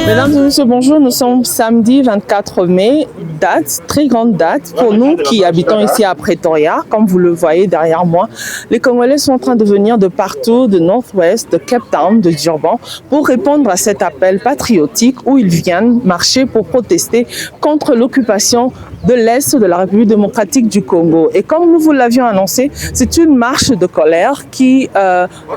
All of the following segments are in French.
Mesdames et messieurs, bonjour. Nous sommes samedi 24 mai, date, très grande date pour nous qui habitons ici à Pretoria. Comme vous le voyez derrière moi, les Congolais sont en train de venir de partout, de Northwest, de Cape Town, de Durban, pour répondre à cet appel patriotique où ils viennent marcher pour protester contre l'occupation de l'Est de la République démocratique du Congo. Et comme nous vous l'avions annoncé, c'est une marche de colère qui,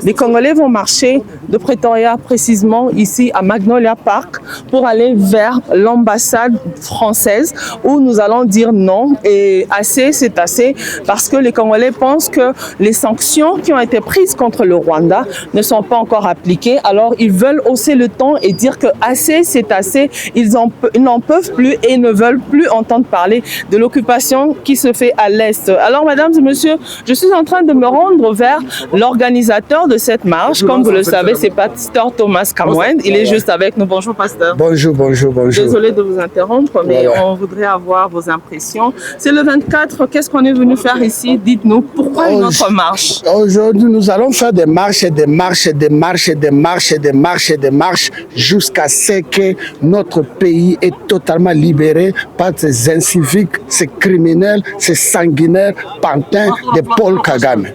les Congolais vont marcher de Pretoria précisément ici à Magnolia Park pour aller vers l'ambassade française où nous allons dire non et assez, c'est assez, parce que les Congolais pensent que les sanctions qui ont été prises contre le Rwanda ne sont pas encore appliquées. Alors ils veulent hausser le ton et dire que assez, c'est assez, ils n'en peuvent plus et ne veulent plus entendre parler de l'occupation qui se fait à l'Est. Alors, mesdames et messieurs, je suis en train de me rendre vers l'organisateur de cette marche. Comme vous le savez, c'est Pasteur Thomas Kamwend. Il est juste avec nous. Bonjour, Pasteur. Bonjour, bonjour, bonjour. Désolé de vous interrompre, mais on voudrait avoir vos impressions. C'est le 24. Qu'est-ce qu'on est venu faire ici? Dites-nous, pourquoi une autre marche? Aujourd'hui, nous allons faire des marches et des marches et des marches et des marches et des marches et des marches jusqu'à ce que notre pays est totalement libéré par ces inciviques, ces criminels, ces sanguinaires pantins de Paul Kagame.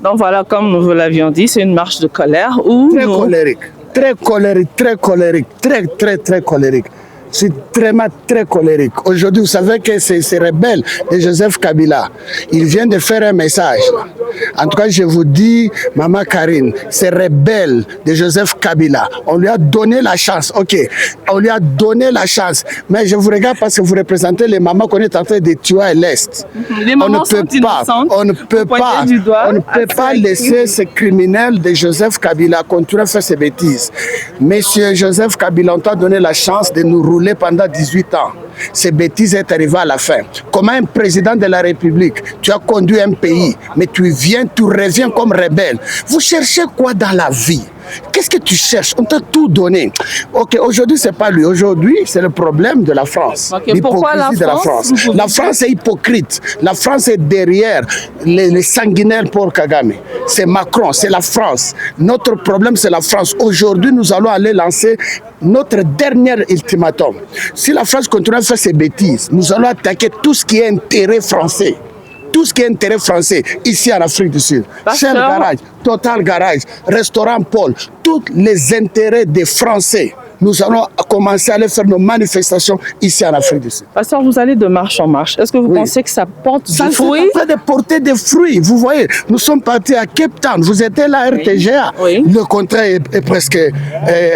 Donc voilà, comme nous vous l'avions dit, c'est une marche de colère où très colérique, très colérique, très colérique, très très très colérique. C'est très colérique. Aujourd'hui, vous savez que ces rebelles de Joseph Kabila, ils viennent de faire un message. En tout cas, je vous dis, Maman Karine, ces rebelles de Joseph Kabila, on lui a donné la chance. Ok, on lui a donné la chance. Mais je vous regarde parce que vous représentez les mamans qu'on est en train de tuer à l'Est. Les mamans sont innocentes. On ne peut pas laisser ces criminels de Joseph Kabila continuer à faire ces bêtises. Monsieur Joseph Kabila, on t'a donné la chance de nous rouler pendant 18 ans. Ces bêtises est arrivées à la fin. Comme un président de la République, tu as conduit un pays, mais tu reviens comme rebelle. Vous cherchez quoi dans la vie? Qu'est-ce que tu cherches? On t'a tout donné. Ok, aujourd'hui, c'est pas lui. Aujourd'hui, c'est le problème de la France. Okay, pourquoi la France? De la France. La France est hypocrite. La France est derrière les sanguinaires pour Kagame. C'est Macron, c'est la France. Notre problème, c'est la France. Aujourd'hui, nous allons aller lancer notre dernier ultimatum. Si la France continue à faire ses bêtises, nous allons attaquer tout ce qui est intérêt français. Tout ce qui est intérêt français ici en Afrique du Sud. Shell Garage, Total Garage, Restaurant Paul, tous les intérêts des Français. Nous allons commencer à aller faire nos manifestations ici en Afrique du Sud. Pasteur, vous allez de marche en marche. Est-ce que vous pensez que ça porte des fruits? Ça est en train de porter des fruits. Vous voyez, nous sommes partis à Cape Town. Vous étiez là à RTGA. Oui. Le contrat est presque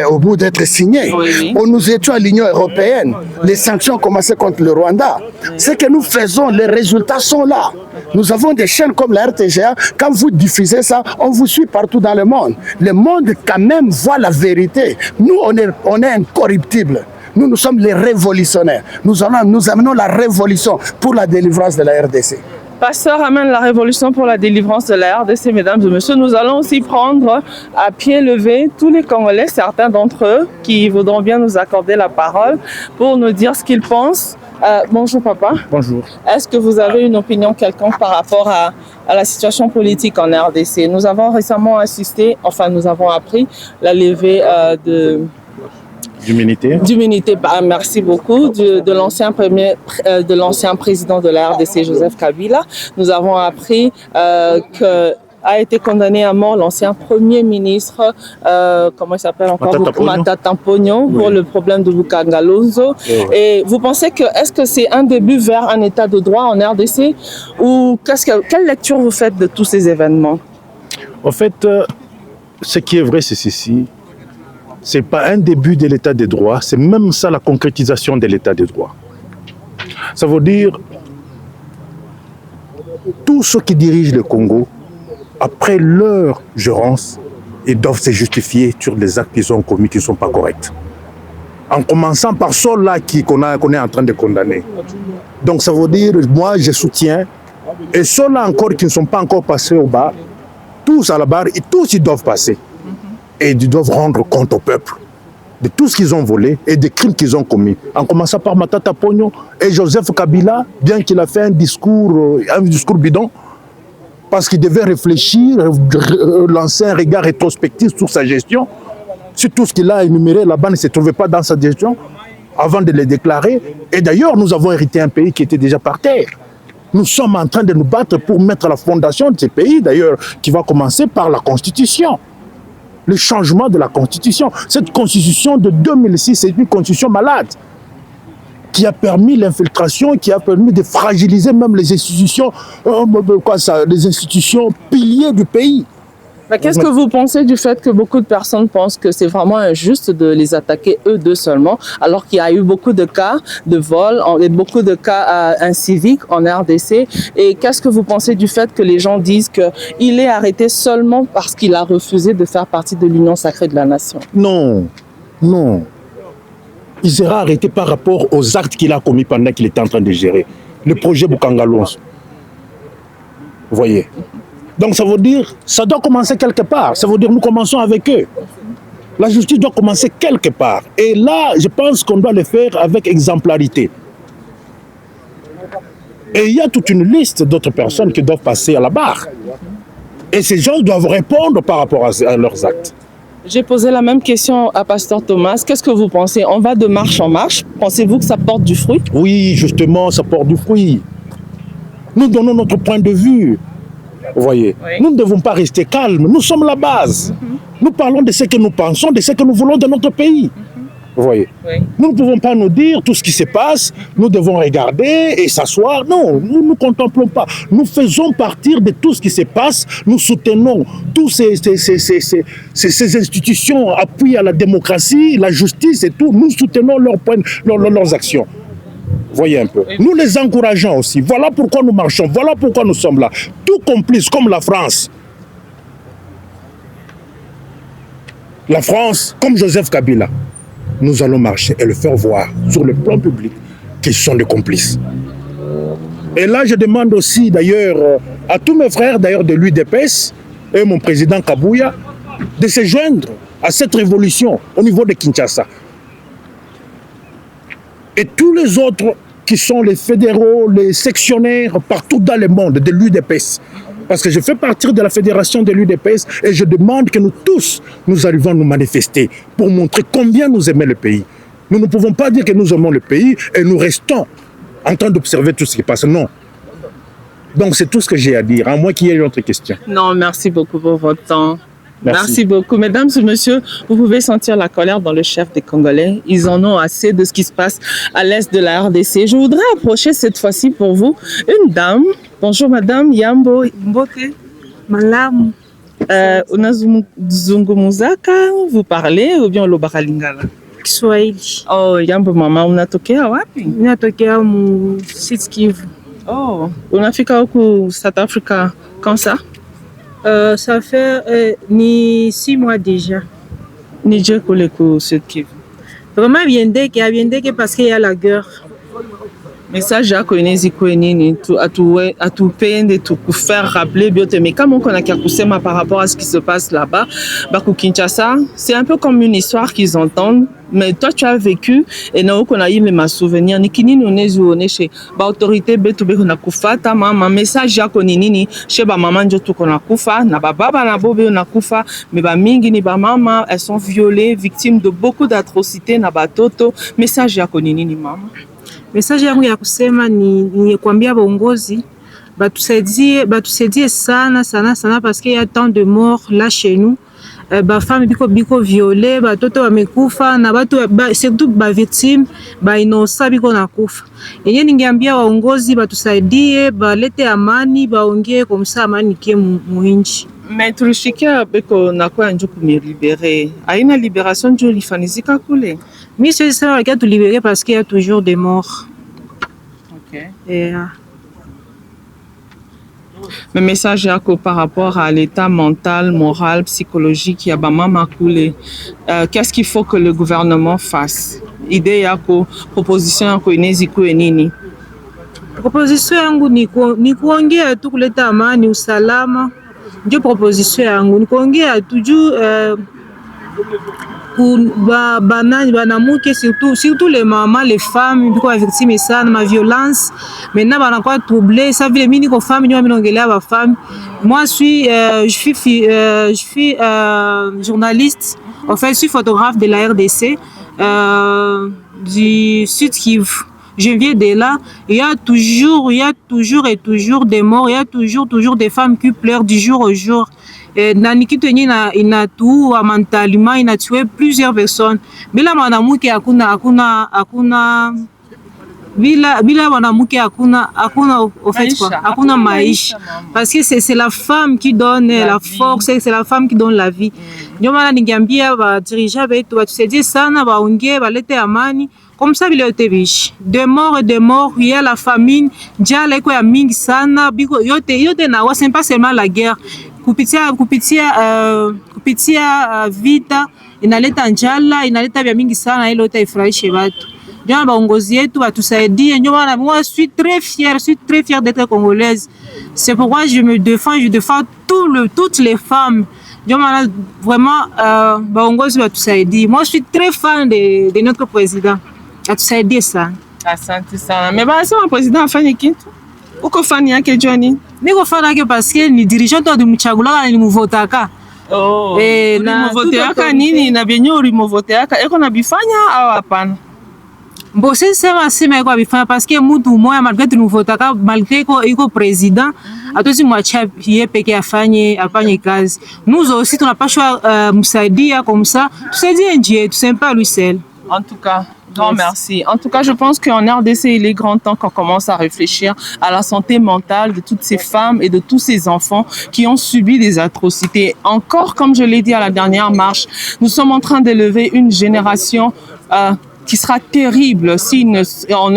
au bout d'être signé. Oui. Nous étions à l'Union européenne. Les sanctions ont commencé contre le Rwanda. Ce que nous faisons, les résultats sont là. Nous avons des chaînes comme la RTGA. Quand vous diffusez ça, on vous suit partout dans le monde. Le monde, quand même, voit la vérité. Nous, on est incorruptibles. Nous sommes les révolutionnaires. Nous amenons la révolution pour la délivrance de la RDC. Pasteur amène la révolution pour la délivrance de la RDC, mesdames et messieurs. Nous allons aussi prendre à pied levé tous les Congolais, certains d'entre eux qui voudront bien nous accorder la parole pour nous dire ce qu'ils pensent. Bonjour papa. Bonjour. Est-ce que vous avez une opinion quelconque par rapport à la situation politique en RDC? Nous avons récemment assisté, enfin nous avons appris la levée d'immunité, merci beaucoup, de l'ancien président de la RDC, Joseph Kabila. Nous avons appris que a été condamné à mort l'ancien premier ministre, comment il s'appelle encore, Matata Ponyo, pour le problème de Bukangalozo. Oui. Et vous pensez que, est-ce que c'est un début vers un état de droit en RDC ou quelle lecture vous faites de tous ces événements? En fait, ce qui est vrai, c'est ceci. Ce n'est pas un début de l'état de droit, c'est même ça la concrétisation de l'état de droit. Ça veut dire, tous ceux qui dirigent le Congo, après leur gérance, ils doivent se justifier sur les actes qu'ils ont commis qui ne sont pas corrects. En commençant par ceux-là qu'on est en train de condamner. Donc ça veut dire, moi je soutiens, et ceux-là encore qui ne sont pas encore passés au bas, tous à la barre, et tous ils doivent passer. Et ils doivent rendre compte au peuple de tout ce qu'ils ont volé et des crimes qu'ils ont commis. En commençant par Matata Ponyo et Joseph Kabila, bien qu'il a fait un discours bidon, parce qu'il devait réfléchir, lancer un regard rétrospectif sur sa gestion, sur tout ce qu'il a énuméré là-bas ne se trouvait pas dans sa gestion, avant de les déclarer. Et d'ailleurs, nous avons hérité un pays qui était déjà par terre. Nous sommes en train de nous battre pour mettre la fondation de ce pays, d'ailleurs, qui va commencer par la Constitution. Le changement de la Constitution. Cette Constitution de 2006, c'est une Constitution malade, qui a permis l'infiltration, qui a permis de fragiliser même les institutions, les institutions piliers du pays. Qu'est-ce que vous pensez du fait que beaucoup de personnes pensent que c'est vraiment injuste de les attaquer eux deux seulement, alors qu'il y a eu beaucoup de cas de vol et beaucoup de cas inciviques en RDC? Et qu'est-ce que vous pensez du fait que les gens disent qu'il est arrêté seulement parce qu'il a refusé de faire partie de l'Union sacrée de la nation? Non, non. Il sera arrêté par rapport aux actes qu'il a commis pendant qu'il était en train de gérer le projet Bukangalozo. Vous voyez? Donc ça veut dire, ça doit commencer quelque part. Ça veut dire nous commençons avec eux. La justice doit commencer quelque part. Et là, je pense qu'on doit le faire avec exemplarité. Et il y a toute une liste d'autres personnes qui doivent passer à la barre. Et ces gens doivent répondre par rapport à leurs actes. J'ai posé la même question à Pasteur Thomas. Qu'est-ce que vous pensez? On va de marche en marche. Pensez-vous que ça porte du fruit? Oui, justement, ça porte du fruit. Nous donnons notre point de vue. Vous voyez, oui. Nous ne devons pas rester calmes. Nous sommes la base. Nous parlons de ce que nous pensons, de ce que nous voulons de notre pays. Vous voyez, oui. Nous ne pouvons pas nous dire tout ce qui se passe. Nous devons regarder et s'asseoir. Non, nous ne contemplons pas. Nous faisons partir de tout ce qui se passe. Nous soutenons toutes ces institutions appuyées à la démocratie, la justice et tout. Nous soutenons leurs actions. Voyez un peu. Nous les encourageons aussi. Voilà pourquoi nous marchons. Voilà pourquoi nous sommes là. Tout complice comme la France. La France, comme Joseph Kabila, nous allons marcher et le faire voir sur le plan public qu'ils sont des complices. Et là, je demande aussi d'ailleurs à tous mes frères d'ailleurs de l'UDPS et mon président Kabouya de se joindre à cette révolution au niveau de Kinshasa. Et tous les autres qui sont les fédéraux, les sectionnaires partout dans le monde de l'UDPS. Parce que je fais partie de la fédération de l'UDPS et je demande que nous tous, nous arrivons à nous manifester pour montrer combien nous aimons le pays. Nous ne pouvons pas dire que nous aimons le pays et nous restons en train d'observer tout ce qui passe. Non. Donc c'est tout ce que j'ai à dire, à moins qu'il y ait une autre question. Non, merci beaucoup pour votre temps. Merci beaucoup. Mesdames et messieurs, vous pouvez sentir la colère dans le chef des Congolais. Ils en ont assez de ce qui se passe à l'est de la RDC. Je voudrais approcher cette fois-ci pour vous une dame. Bonjour madame Yambo Mbote. Malamu. Unazungumuzaka, vous parlez ou bien lobaka lingala? Kiswahili. Oh, Yambo mama, unatokea wapi? Unatokea mu Sud Kivu. Oh, unafika huku South Africa quand ça? Ça fait ni 6 mois déjà. Nije kule ku Sud Kivu. Vraiment Biendeke parce qu'il y a la guerre. Message à Konezi Kwenini, à tout peine, tout faire rappeler, mais comme on a Kakusema par rapport à ce qui se passe là-bas, Baku Kinshasa, c'est un peu comme une histoire qu'ils entendent. Mais toi, tu as vécu et nous on a eu mes souvenirs. Nikini nous n'est chez l'autorité Betube qu'on a kufa ta maman message ya konini chez ba maman njoto qu'on a kufa na ba baba na bobe on a kufa mais ba mingi ni ba maman elles sont violées victimes de beaucoup d'atrocités na ba toto message ya konini ni mama. Message yangu ya kusema ni kuambia bongozi batusaidie sana parce qu'il y a tant de morts là chez nous. Ba femme biko violé ba toto wamekufa na watu surtout ba victime ba innocent biko nakufa. Yenye ningeambia waongozi batusaidie balete amani baongee komsa amani kie muinchi. Mais tulishikia beko na kwa njo kumilibere. Aina libération njo lifanizika kule. Mais c'est ça qu'il y a tout libéré parce qu'il y a toujours des morts. OK. Et le message yako par rapport à l'état mental, moral, psychologique, ya ba mama kule. Qu'est-ce qu'il faut que le gouvernement fasse? Idée yako, proposition yako inezi kwe nini? Proposition yangu ni kuongea tu kuleta amani, usalama. Ndio proposition yangu ni kuongea tu juu banamuke surtout les mamans, les femmes biko victimes sana ma violence maintenant banakuwa troublé ça vile mimi niko femme nyo mimi naongelea ba femme. Moi je suis journaliste, en fait je suis photographe de la RDC du Sud Kivu. Je viens de là, il y a toujours des morts, il y a toujours des femmes qui pleurent du jour au jour. Nani kitu yenye inatuua mentalement, inatué plusieurs personnes. Bila mwanamke hakuna bila mwanamke hakuna au fait quoi, hakuna maisha. Parce que c'est la femme qui donne la force, c'est la femme qui donne la vie. Ndio maana ningeambia ba dirigeants wetu batusaidie sana, baongee balete amani. Comme ça vile yote bishi. De morts, il y a la famine, njala iko ya mingi sana, biko yote na c'est pas seulement la guerre. Kupitia vita inaleta njala, inaleta vya mingi sana, ile yote ifurahishe watu. Ndio baongozi yetu batusaidie. Ndio maana moi je suis très fière d'être congolaise. C'est pourquoi je défends toutes les femmes. Ndio maana vraiment baongozi batusaidie. Moi je suis très fan de notre président. Atusaidie sana. Asante sana. Mais basi wa président afanye kitu. Uko fani yake Johnny? Niko fani yake parce que ni dirigeant to dimchagula ni muvotaka. Oh. Na muvotaka nini na benye ulimuvotaka eko na bifanya au hapana? Bon c'est sema iko bifanya parce que mtu moya malgré tu muvotaka malgré iko président atozi mwacha yeye peke afanye kazi. Nous aussi tunapashwa msaidia comme ça. Tusaidie nje yetu, c'est pas lui seul. En tout cas, grand merci. En tout cas, je pense qu'en RDC, il est grand temps qu'on commence à réfléchir à la santé mentale de toutes ces femmes et de tous ces enfants qui ont subi des atrocités. Encore, comme je l'ai dit à la dernière marche, nous sommes en train d'élever une génération qui sera terrible si on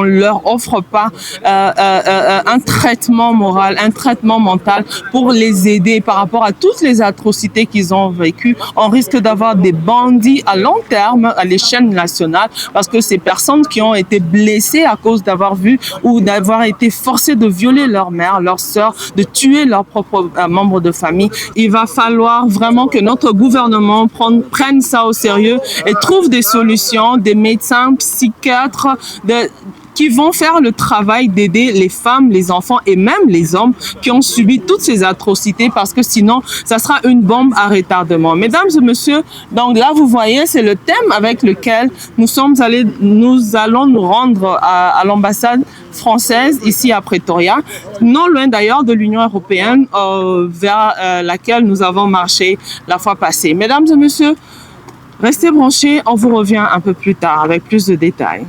leur offre pas un traitement moral, un traitement mental pour les aider par rapport à toutes les atrocités qu'ils ont vécues. On risque d'avoir des bandits à long terme à l'échelle nationale parce que ces personnes qui ont été blessées à cause d'avoir vu ou d'avoir été forcées de violer leur mère, leur sœur, de tuer leurs propres membres de famille, il va falloir vraiment que notre gouvernement prenne ça au sérieux et trouve des solutions, des médecins, psychiatres, qui vont faire le travail d'aider les femmes, les enfants et même les hommes qui ont subi toutes ces atrocités parce que sinon, ça sera une bombe à retardement. Mesdames et messieurs, donc là, vous voyez, c'est le thème avec lequel nous allons nous rendre à l'ambassade française ici à Pretoria, non loin d'ailleurs de l'Union européenne vers laquelle nous avons marché la fois passée. Mesdames et messieurs, restez branchés, on vous revient un peu plus tard avec plus de détails.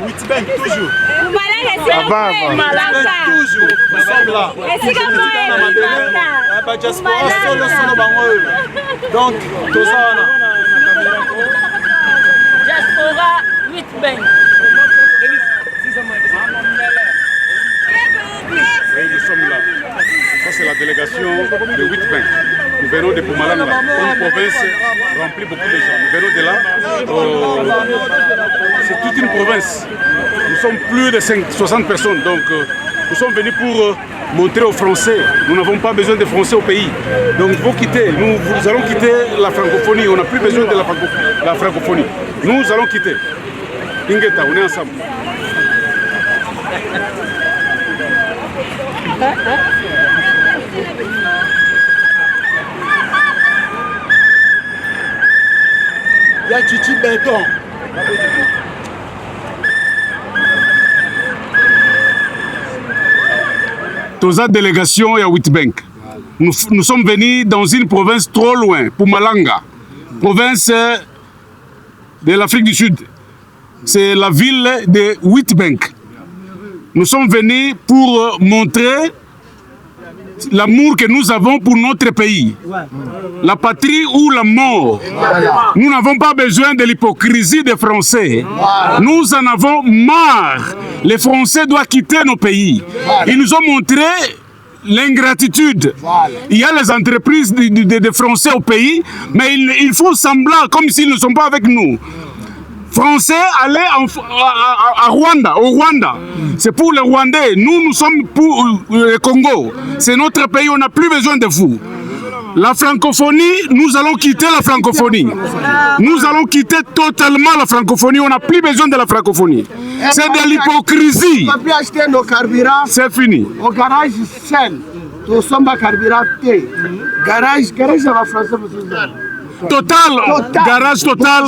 Witbank, toujours. Toujours. Nous sommes là. Donc, tout ça, Diaspora Witbank. Oui, nous sommes là. Ça, c'est la délégation de Witbank. Nous venons de Pumalanga, une province remplie beaucoup de gens. Nous venons de là. C'est toute une province. Nous sommes plus de 60 personnes. Donc, nous sommes venus pour montrer aux Français. Nous n'avons pas besoin de Français au pays. Donc, il faut quitter. Nous allons quitter la francophonie. On n'a plus besoin de la francophonie. Nous allons quitter. Ingeta, on est ensemble. il y a Chichi Béton. Toza délégation à Witbank. Nous sommes venus dans une province trop loin, Pumalanga, province de l'Afrique du Sud. C'est la ville de Witbank. Nous sommes venus pour montrer l'amour que nous avons pour notre pays. La patrie ou la mort. Nous n'avons pas besoin de l'hypocrisie des Français. Nous en avons marre. Les Français doivent quitter nos pays. Ils nous ont montré l'ingratitude. Il y a les entreprises de Français au pays, mais ils font semblant comme s'ils ne sont pas avec nous. Français, allez à Rwanda, au Rwanda. C'est pour les Rwandais. Nous sommes pour le Congo. C'est notre pays, on n'a plus besoin de vous. La francophonie, nous allons quitter la francophonie. Nous allons quitter totalement la francophonie. On n'a plus besoin de la francophonie. C'est de l'hypocrisie. On ne peut plus acheter nos carburants. C'est fini. Au garage Shell, nous sommes à carburant T. Garage à la française. Total, garage total.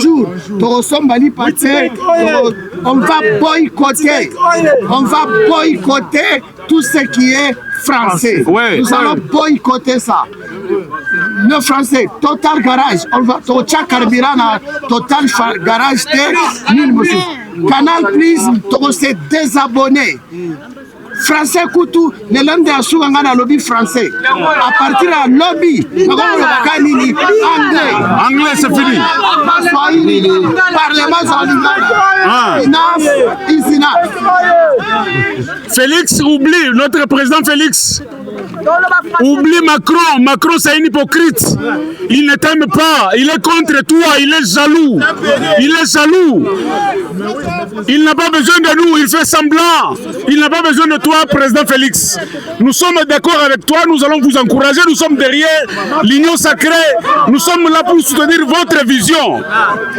On va boycotter. On va boycotter tout ce qui est français. Ouais. Nous allons boycotter ça. Le français, Total Garage, on va Tocha Carburant, Total Garage T, Canal Plus, on s'est désabonné. Français Koutou, les langues de Souganga lobby français. À partir de lobby, anglais. Anglais, c'est fini. Parlement Félix oublie, notre président Félix. Oublie Macron. Macron, c'est un hypocrite. Il ne t'aime pas. Il est contre toi. Il est jaloux. Il est jaloux. Il n'a pas besoin de nous. Il fait semblant. Il n'a pas besoin de toi, président Félix. Nous sommes d'accord avec toi. Nous allons vous encourager. Nous sommes derrière l'Union sacrée. Nous sommes là pour soutenir votre vision.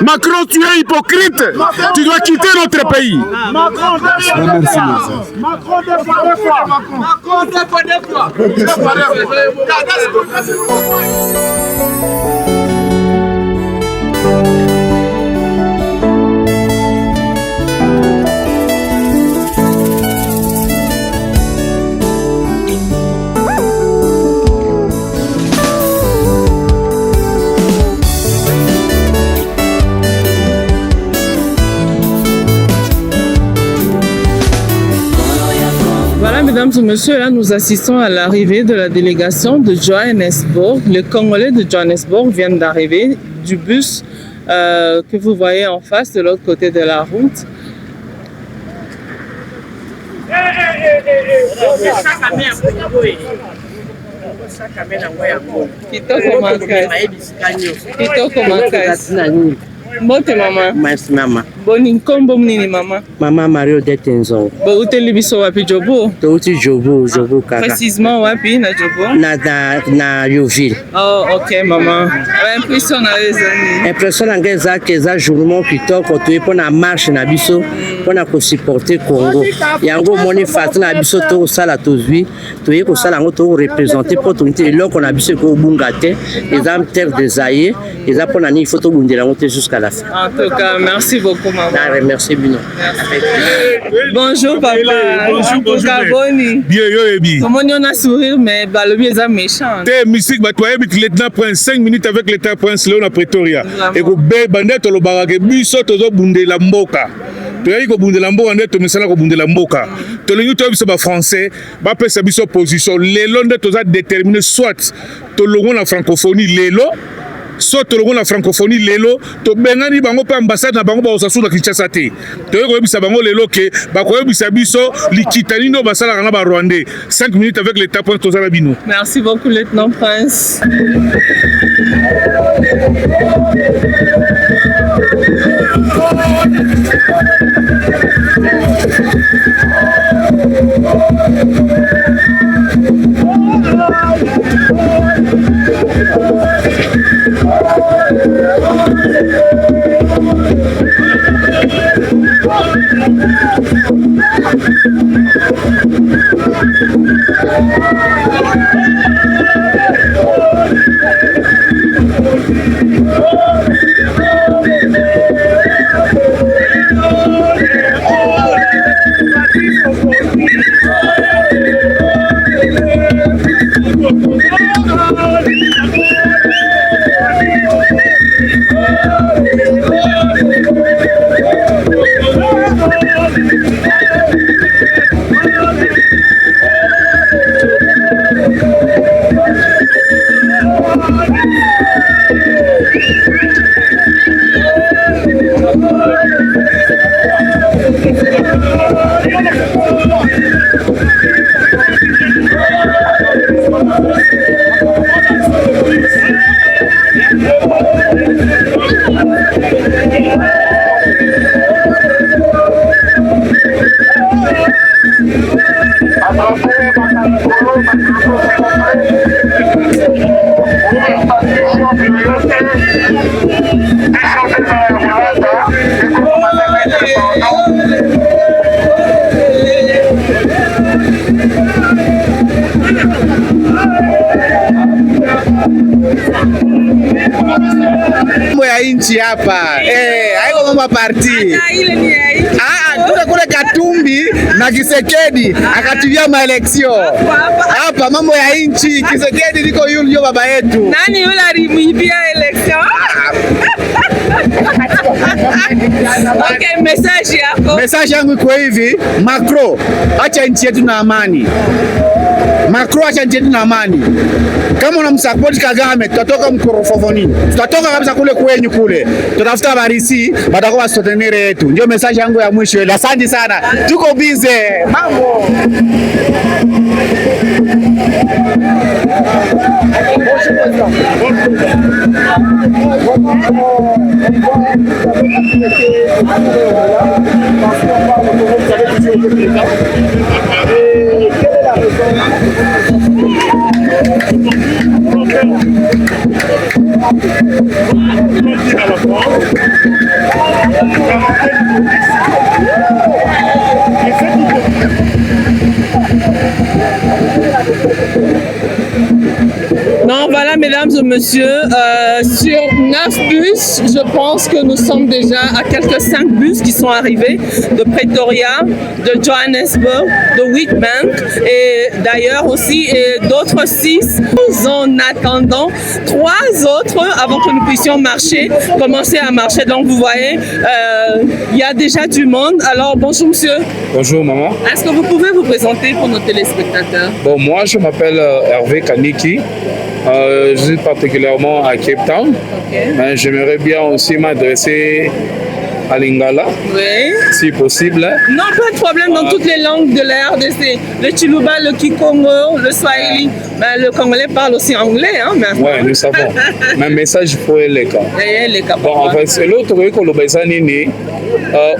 Macron, tu es hypocrite. Tu dois quitter notre pays. Macron, merci. Macron, deux fois. Macron, deux fois. Voilà, mesdames et messieurs, là nous assistons à l'arrivée de la délégation de Johannesburg. Les Congolais de Johannesburg viennent d'arriver du bus que vous voyez en face de l'autre côté de la route. Mbote mama. Merci mama. Boni nkombo mnini mama. Mama Mario Detenzo. Bo uteli biso wapi Jobo? Touti Jobo kaka. Précisément wapi na Jobo? Na Yoville. Oh, OK mama. Impression na ezani. Impression ngeza keza journée kitoko to epona marche na biso mpona kosupporte Congo yango omoni fati na biso tokosala tozwi toye kosala yango tokorepresente mpo tongi te eloko na biso ekobunga te eza terre des aïeux eza mpona nini faut tobundela yango te jusqu'à la fin. En tout cas, merci beaucoup, maman. Merci bino. Bonjour, papa. Bonjour. Kaboni. Bien, yo, comment on a sourire, mais le biais est méchant. T'es mystique, bah, toi, lieutenant Prince, 5 minutes avec l'état Prince Léon à Pretoria. Et que bandit, le barrage, biso, tozo bunde la mboka. Tu as dit que bunde la mboka, tu me sais que bunde la mboka. Tu as dit que tu es français, bah, peut sa biso position. Les Londres, tu as déterminé soit, tu as la francophonie, l'élo. So tolongo na francophonie lelo to bengani bango pe ambassade na bango ba osasu na Kinshasa te to yebisa bango lelo ke ba ko yebisa biso likitani no basala na ba Rwandais 5 minutes avec l'état point to zala bino. Merci beaucoup lieutenant Prince. Inchi hapa haiko mambo parti kule Katumbi na Kisekedi akatuvia maeleksio hapa, mambo ya inchi. Kisekedi liko yule baba yetu. Nani yule alimwibia election? Okay, message yangu iko hivi: Macron, acha nchi yetu na amani. Macron, acha nchi yetu na amani. Kama unamsupport Kagame, tutatoka mkorofovoni, tutatoka kabisa kule kwenyu kule, tutafuta barisi batakuwa wasotenere yetu. Ndio message yangu ya mwisho ile. Asante sana, tuko busy mambo. Non, voilà, mesdames et messieurs, sur 9 bus, je pense que nous sommes déjà à quelques 5 bus qui sont arrivés de Pretoria, de Johannesburg, de Witbank et d'ailleurs aussi d'autres 6. En attendant 3 autres avant que nous puissions commencer à marcher. Donc vous voyez, il y a déjà du monde. Alors bonjour monsieur. Bonjour maman. Est-ce que vous pouvez vous présenter pour nos téléspectateurs? Bon, moi je m'appelle Hervé Kaniki. Je suis particulièrement à Cape Town. Okay. Mais j'aimerais bien aussi m'adresser à Lingala, oui, si possible. Non, pas de problème, dans toutes les langues de la RDC. Le Chiluba, le Kikongo, le Swahili. Ben, le Congolais parle aussi anglais. Hein, oui, nous savons. Mais message pour les cas. Bon, en fait, c'est l'autre truc que l'Obézanini,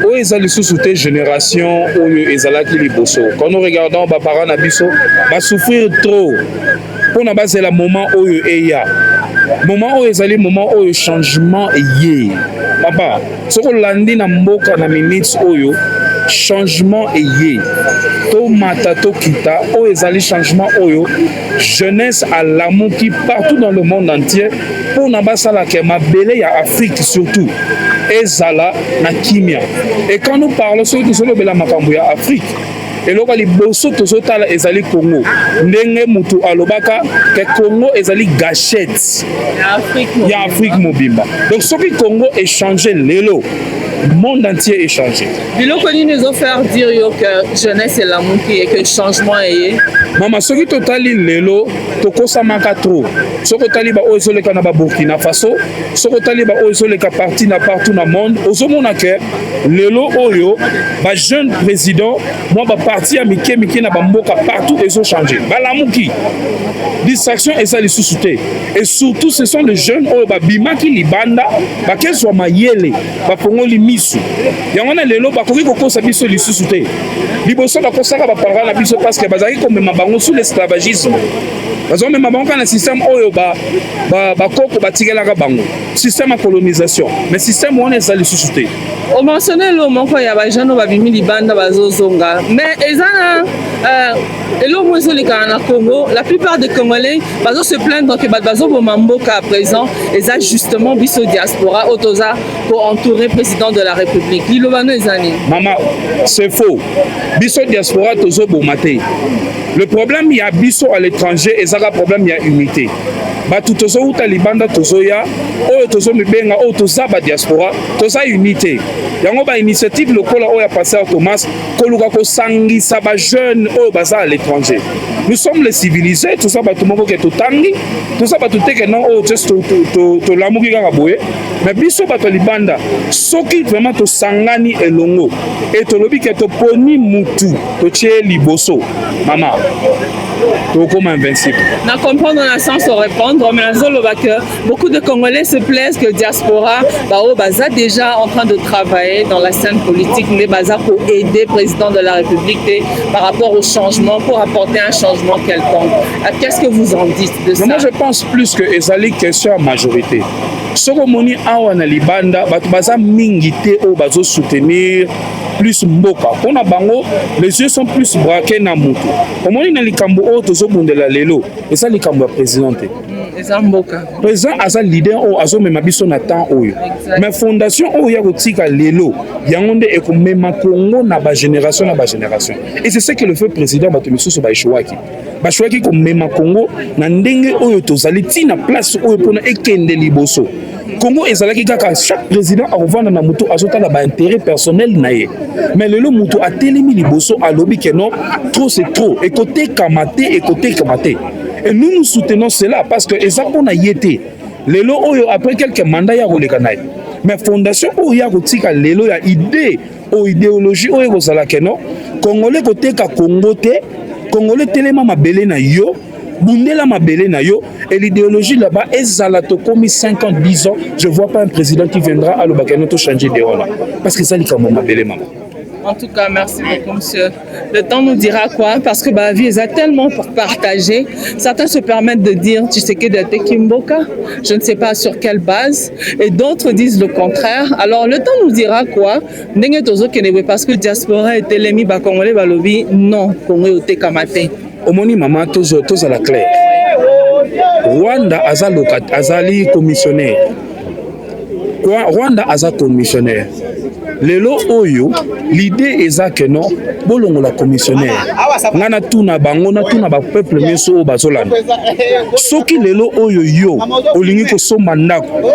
où ils ont les génération où ils ont les bosso. Quand nous regardons les parents Nabiso, va souffrir trop. Pour nous, c'est le moment où il y a. Moment où ils ont le moment où le changement est. Papa, ce que l'on dit dans mboka na minutes oyo changement eye tomata tokita oyo ezali changement oyo jeunesse alamuki partout dans le monde entier mpona basalaka mabele ya Afrique surtout ezala na kimia. Et quand nous parlons soki tozolobela makambo ya Afrique eloko liboso tozotala ezali Congo ndenge mutu alobaka ke Congo ezali gâchette ya Afrique mobimba. Donc soki Congo échanger lelo le monde entier est changé. Biloko nini nous faire dire que jeunesse est l'amour et que changement est. Mama soki totali lelo tokosamaka trop. Soko taliba oyo ezoleka na ba Burkina Faso, soko taliba oyo ezoleka parti na partout na monde, ozomona ke lelo oyo ba jeune président moi ba parti ya mike na ba mboka partout ezo changer. Ba lamuki. Distraction ezali susute. Et surtout ce sont les jeunes oyo ba bimaki libanda ba kezwa mayele ba pongoli misu. Yangona lelo ba koki kokosa biso lisusu te. Liboso ba kosaka ba parents na biso parce que bazali comme mabango sous l'esclavagisme. Bazali même mabango na système oyo ba koko batikelaka bango. Système de colonisation. Mais système on ezali lisusu te. On mentionnait le moko ya ba jeune ba bimi libanda bazozonga. Mais ezana elo mwezo lika na Congo, la plupart des Congolais bazo se plaindre que bazo bomamboka à présent eza justement biso diaspora otoza pour entourer président de la République. Lilobano ezani. Maman, c'est faux. Biso diaspora tozo bomate. Le problème il y a biso à l'étranger ezaka problème il y a unité. Batu tozo uta libanda tozo ya oyo tozo mibenga oyo toza ba diaspora toza unité. Yango ba initiative lokola oyo ya passer Thomas koluka ko sangisa ba jeune oyo baza à l'étranger. Nous sommes les civilisés, tout ça batu moko ke totangi, tout ça batu teke non oyo just to lamuki kaka boye. Mais biso bato libanda soki vraiment to sangani elongo et to lobi ke to poni mutu to tie liboso mama to comme invincible. Na comprendre dans le sens de répondre, mais que beaucoup de Congolais se plaisent que diaspora baza déjà en train de travailler dans la scène politique, mais baza pour aider le président de la République par rapport au changement, pour apporter un changement quelconque. Qu'est-ce que vous en dites de ça? Moi je pense plus que ezali question à majorité. Soko moni awa na libanda bato baza mingi te o bazo soutenir plus mboka. Pona bango les yeux sont plus braqués na mutu. Omoni na likambo o tozo bundela lelo eza likambo ya président te. Eza mboka. Président aza leader o azo mema biso na temps oyo. Mais fondation o ya kotika lelo yango nde ekomema Congo na ba génération na ba génération. Et c'est ce que le fait président bato misusu ba échouaki. Ba échouaki ko mema Congo na ndenge oyo tozali tina place oyo pona ekende liboso. Congo ezalaki kaka chaque président akovanda na mutu azotala ba intérêt personnel na ye. Mais lelo mutu atelemi liboso alobi que non, trop c'est trop. Et côté kamate. Et nous soutenons cela parce que ezako na yete. Lelo oyo après quelques mandats ya koleka na ye. Mais fondation oyo ya kotika lelo ya idée o idéologie oyo kozala que non, Congolais koteka Congo te, Congolais telema mabele na yo. Bundela mabele na yo et l'idéologie là-bas ezala to komi 5 ans 10 ans je vois pas un président qui viendra à l'obakano to changer de rôle parce que ça li comme mabele maman. En tout cas, merci beaucoup, monsieur. Le temps nous dira quoi, parce que la vie est tellement partagée. Certains se permettent de dire, tu sais que de Kimboka, je ne sais pas sur quelle base, et d'autres disent le contraire. Alors, le temps nous dira quoi, parce que le diaspora est l'ennemi, Congolais, Balobi, non, Congolais, Kamate. Omoni maman, tous à la claire. Rwanda azali commissionnaire. Rwanda aza commissionnaire. Lelo oyo l'idée eza que non bolongo la commissionnaire ngana tuna bango na tuna ba peuple meso bazolanda soki lelo oyo yo olingi ko somba ndako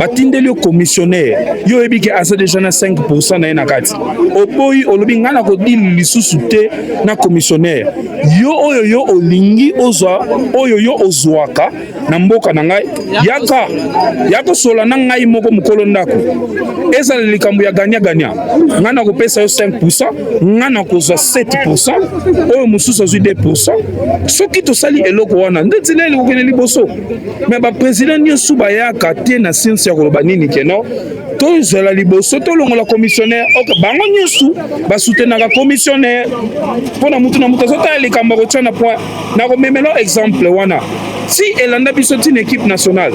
batindeli yo commissionnaire yo ebike asa déjà na 5% na ena kati opoyi olobi ngana ko dili lisusu te na commissionnaire yo oyo yo olingi ozwa oyo yo ozwaka na mboka na ngai yako sola na ngai moko mukolo ndako eza likambo ya ganya ngana ko pesa yo 5%, ngana ko za 7%, oyo mususu azui 2%. Soki to sali eloko wana ndetile li kokene liboso. Mais ba président nyosu ba ya katé na science ya koloba nini keno to zola liboso to longo la commissionnaire ok bango nyosu ba soutenaka commissionnaire pona mutu na mutu zota likambo ko tshana point na ko memelo exemple wana si elanda biso une équipe nationale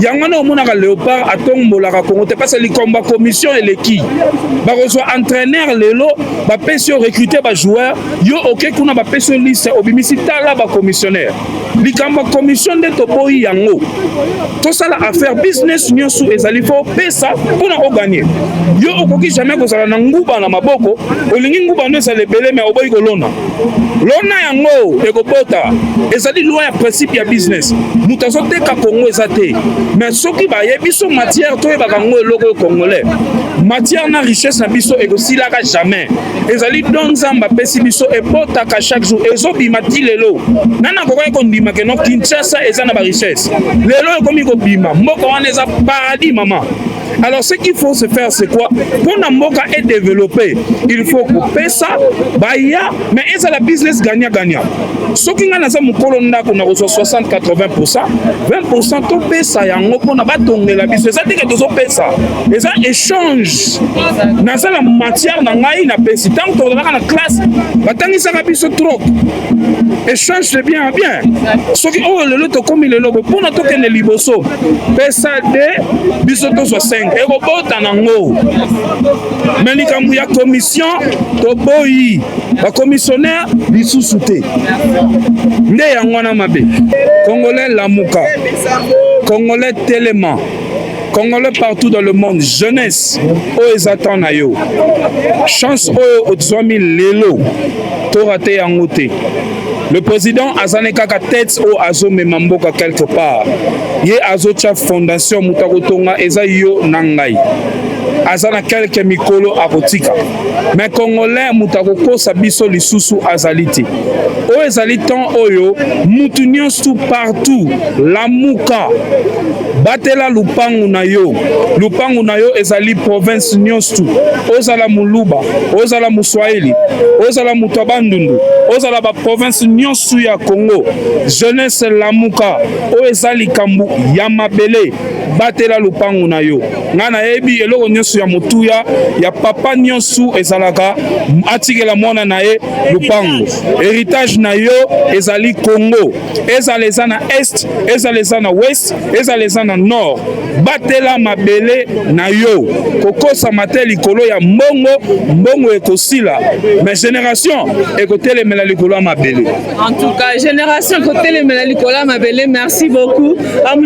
yangana omonaka Léopard atombolaka Congo te parce que les combat commission et l'équipe ba reçoit entraîneur lelo ba pesio recruter ba joueur yo OK kuna ba pesio liste obimisi tala ba commissionnaire likamba commission de toboyi yango tout ça la affaire business nyonso ezali fo pesa pour na gagner yo okoki jamais ko sala na nguba na maboko olingi nguba ndo sala belé mais oboyi ko lona yango ekobota ezali loi ya principe ya business mutazo teka Congo ezate mais soki ba yebiso matière to e ba kango eloko congolais matière na richesse na biso ekosilaka jamais ezali donc nzamba pesi biso ebotaka chaque jour ezobima ti lelo nana kokoki kondima ke no Kinshasa eza na ba richesse lelo ekomi kobima mboka wana eza paradis maman. Alors ce qu'il faut se faire c'est quoi? Pour na mboka est développé, il faut couper ça, baya, mais c'est la business gagnant-gagnant. Ce qui nga naza mukolo ndako na reçoit 60-80%, 20% to pesa yango pona batonga la business. Ça dit que tozo pesa. Et ça échange. Naza la matière na ngai na pesi tant que na classe, batangi ça biso trop. Échange c'est bien bien. Ce qui oh le to comme le lobo pona to kene liboso. Pesa de biso to 5 et robota nango. Mais likambu ya commission to boyi. Ba commissionnaire lisusu te. Nde yango na mabe. Congolais lamuka. Congolais tellement. Congolais partout dans le monde, jeunesse, oezatan na yo. Chance o otzwami lelo. To raté yangote. Le président Azaneka ka tête au azo memamboka quelque part. Ye azocha fondation mutakotonga eza yo nangai. Azana quelques mikolo akotika. Mais Congolais mutakoko sabiso lisusu azaliti. O ezalitan oyo mutunyo sous partout la muka. Batela lupangu na yo. Lupangu na yo ezali province nyonso. Ozala muluba, ozala muswahili, ozala mutabandundu, ozala ba province nyonso ya Congo. Jeunesse lamuka, o ezali kambu ya mabele. Batela lupangu na yo. Ngana ebi eloko nyonso ya mutuya ya papa nyonso ezalaka atikela mwana na ye lupangu. Héritage na yo ezali Congo. Ezaleza na est, ezaleza na ouest, ezaleza na nord. Batela mabele na yo. Kokosa matel likolo ya mbongo ekosila. Mais génération ekotele mela likolo ya mabele. En tout cas, génération ekotele mela likolo ya mabele. Merci beaucoup.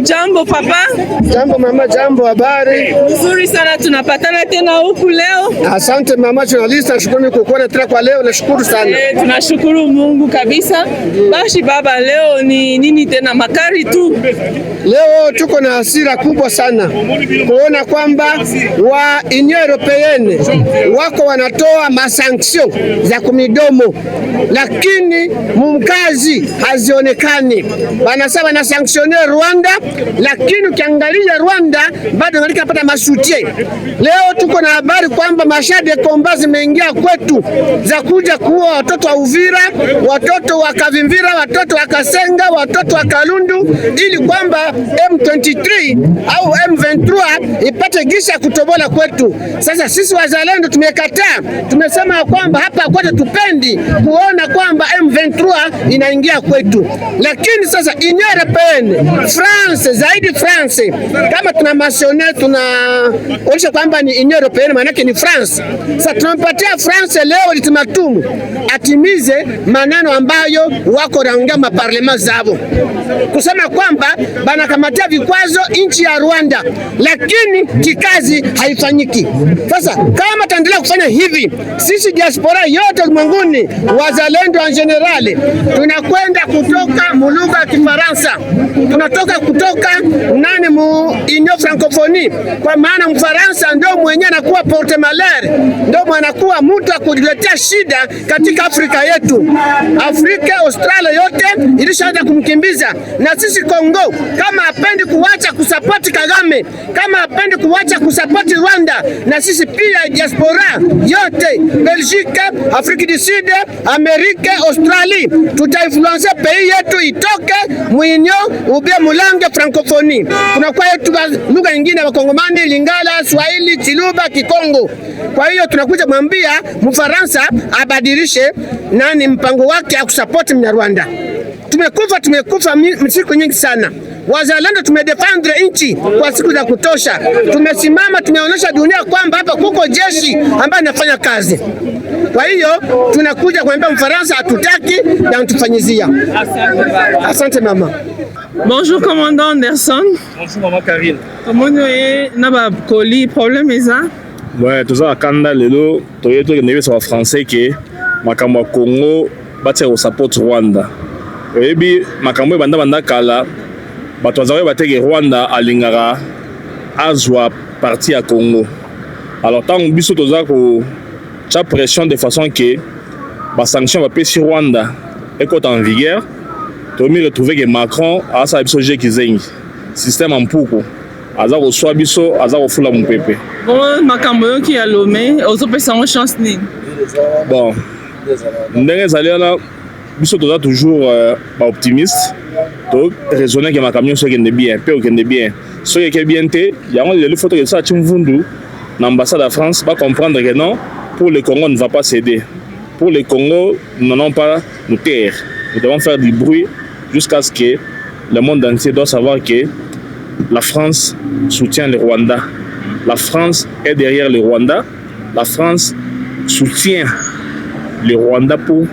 Jambo papa. Jambo mama, jambo habari. Nzuri sana tunapatana tena huku leo. Asante mama journalist, nashukuru kukuona tena kwa leo, nashukuru sana. Tunashukuru Mungu kabisa. Bashi baba, leo ni nini tena makari tu? Leo tuko na hasira kubwa sana kuona kwamba wa Union Européenne wako wanatoa masanction za kumidomo, lakini mumkazi hazionekani. Wanasema na sanctionner Rwanda, lakini ukiangalia Rwanda bado ngalika pata masutie. Leo tuko na habari kwamba mashade komba zimeingia kwetu za kuja kuua watoto wa Uvira, watoto wa Kavimvira, watoto wa Kasenga, watoto wa Kalundu, ili kwamba M23 au M23 ipate gisha kutobola kwetu. Sasa sisi wazalendo tumekataa, tumesema kwamba hapa kwetu tupendi kuona kwamba M23 inaingia kwetu. Lakini sasa Union Européenne, France, zaidi France, kama tuna mentionner tunaonyesha kwamba ni Union Européenne maana yake ni France. Sasa tunampatia France leo ultimatum atimize maneno ambayo wako raunga maparlema zao. Kusema kwamba banakamatia vikwazo nchi ya Rwanda, lakini kikazi haifanyiki. Sasa kama taendelea kufanya hivi, sisi diaspora yote ulimwenguni, wazalendo en general, tunakwenda kutoka mulugha ya Kifaransa, tunatoka kutoka nani mu Union Francophonie, kwa maana Mfaransa ndio mwenye anakuwa porte malheur, ndio anakuwa mtu akuletea shida katika Afrika yetu. Afrika, Australia yote ilishaanza kumkimbiza, na sisi Kongo kama apendi kuacha kusupport Kagame, kama apendi kuacha kusupport Rwanda, na sisi pia diaspora yote Belgique, Afrique du Sud, Amerika, Australia, tutainfluence pays yetu itoke mwinyo ubia mulange Francophonie. Tunakuwa yetu lugha nyingine wa Kongomani, Lingala, Swahili, Chiluba, Kikongo. Kwa hiyo tunakuja mwambia Mfaransa abadilishe nani mpango wake ya kusupport Mnyarwanda. tumekufa siku nyingi sana. Wazalendo tumedefendre nchi kwa siku za kutosha, tumesimama, tumeonyesha dunia kwamba hapa kuko jeshi ambaye inafanya kazi. Kwa hiyo tunakuja kuambia Mfaransa hatutaki na mtufanyizia. Asante mama. Bonjour commandant Anderson. Bonjour maman Karine. Comment est na colis problème ça? Ouais, tout ça kanda lelo toyeto ke nebe sa français ke makambo Congo batia au support Rwanda. Ebi makambo banda kala bato bazali bateke Rwanda alingaka azwa parti à Congo. Alors tant biso toza ko cha pression de façon que ba sanction va pesi Rwanda est en vigueur. Tomi retrouver que Macron a sa biso je kizengi. Système en pouko. Aza ko swa biso, aza ko fula mon pepe. Bon makambo qui a lomé, ozo pesa en chance ni. Bon. Ndenge zali ala biso toza toujours optimiste. Donc raisonner que ma camion soit bien, peu bien. Ce qui est bien té, il y a le photo que ça Chimvundu, l'ambassade de France va comprendre que non, pour le Congo on ne va pas céder. Pour le Congo, nous n'allons pas nous taire. Nous devons faire du bruit jusqu'à ce que le monde entier doit savoir que la France soutient le Rwanda. La France est derrière le Rwanda. La France soutient le Rwanda pour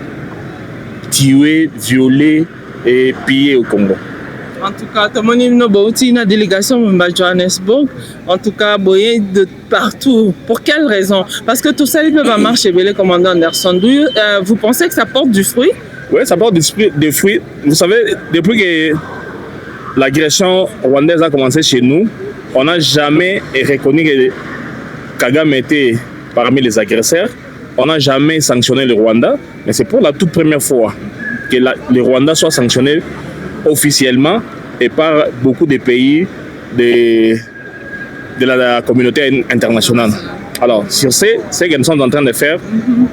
tuer, violer et piller au Congo. En tout cas, tout le monde a une délégation à Johannesburg. En tout cas, boyé de partout. Pour quelle raison? Parce que tout ça, il peut pas marcher, le commandant Anderson. Vous pensez que ça porte du fruit? Oui, ça porte des fruits. Vous savez, depuis que l'agression rwandaise a commencé chez nous, on n'a jamais reconnu que Kagame était parmi les agresseurs. On n'a jamais sanctionné le Rwanda. Mais c'est pour la toute première fois que le Rwanda soit sanctionné officiellement et par beaucoup de pays de la communauté internationale. Alors, sur ce que nous sommes en train de faire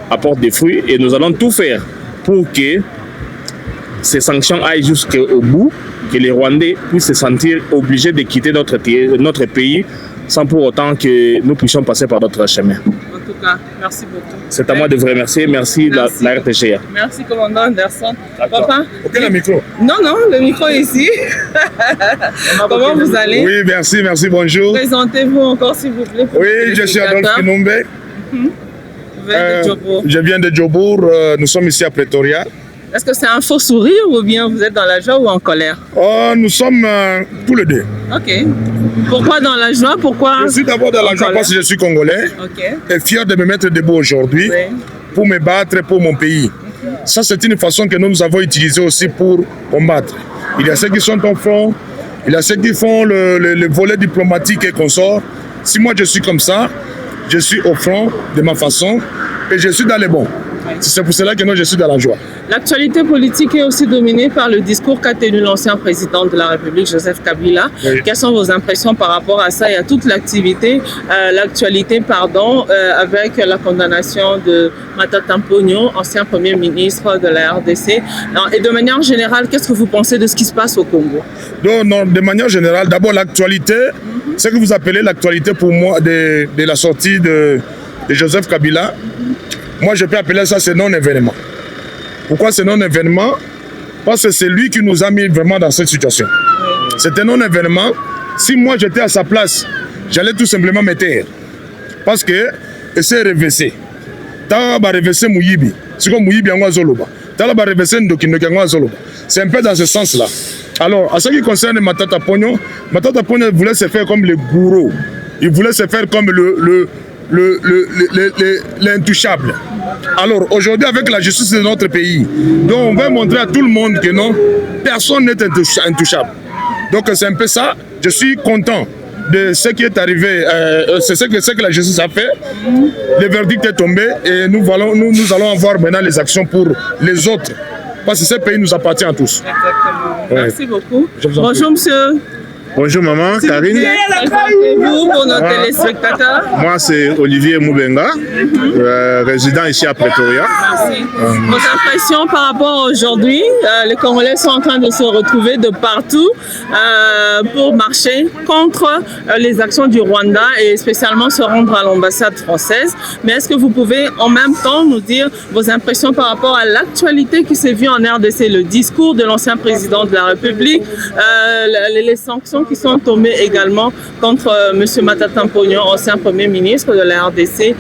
apporte des fruits et nous allons tout faire pour que ces sanctions aillent jusqu'au bout, que les Rwandais puissent se sentir obligés de quitter notre pays sans pour autant que nous puissions passer par d'autres chemins. En tout cas, merci beaucoup. C'est à moi de vous remercier. Merci. La RTGA. Merci, commandant Anderson. Papa? Ok, le micro. Non, le micro est ici. Comment vous allez? Oui, merci, bonjour. Présentez-vous encore, s'il vous plaît. Oui, je suis Adolphe Kinombe. Je viens de Djobour. Nous sommes ici à Pretoria. Est-ce que c'est un faux sourire ou bien vous êtes dans la joie ou en colère? Nous sommes tous les deux. Ok. Pourquoi dans la joie? Pourquoi? Je suis d'abord dans la joie parce que je suis congolais et fier de me mettre debout aujourd'hui pour me battre pour mon pays. Ça, c'est une façon que nous avons utilisée aussi pour combattre. Il y a ceux qui sont au front, il y a ceux qui font le volet diplomatique et consorts. Si moi je suis comme ça, je suis au front de ma façon et je suis dans les bons. C'est pour cela que moi je suis dans la joie. L'actualité politique est aussi dominée par le discours qu'a tenu l'ancien président de la République, Joseph Kabila. Oui. Quelles sont vos impressions par rapport à ça et à toute l'actualité avec la condamnation de Matata Ponyo, ancien Premier ministre de la RDC. Et de manière générale, qu'est-ce que vous pensez de ce qui se passe au Congo? Non, de manière générale, d'abord l'actualité, ce que vous appelez l'actualité pour moi de la sortie de Joseph Kabila. Moi, je peux appeler ça ce non-événement. Pourquoi ce non-événement? Parce que c'est lui qui nous a mis vraiment dans cette situation. C'est un non-événement. Si moi, j'étais à sa place, j'allais tout simplement me taire. Parce que c'est reversé. C'est un peu dans ce sens-là. Alors, en ce qui concerne Matata Ponyo voulait se faire comme le gourou. Il voulait se faire comme l'intouchable. Alors aujourd'hui avec la justice de notre pays, donc on va montrer à tout le monde que non, personne n'est intouchable. Donc c'est un peu ça. Je suis content de ce qui est arrivé, c'est ce que la justice a fait. Le verdict est tombé et nous allons avoir maintenant les actions pour les autres. Parce que ce pays nous appartient à tous. Exactement. Ouais. Merci beaucoup. Bonjour monsieur. Bonjour maman, Karine. Présentez-vous pour nos téléspectateurs. Moi c'est Olivier Moubenga, résident ici à Pretoria. Merci. Vos impressions par rapport à aujourd'hui, les Congolais sont en train de se retrouver de partout pour marcher contre les actions du Rwanda et spécialement se rendre à l'ambassade française. Mais est-ce que vous pouvez en même temps nous dire vos impressions par rapport à l'actualité qui s'est vue en RDC, le discours de l'ancien président de la République, les sanctions qui sont tombées également contre M. Matata Mponyo, ancien Premier ministre de la RDC,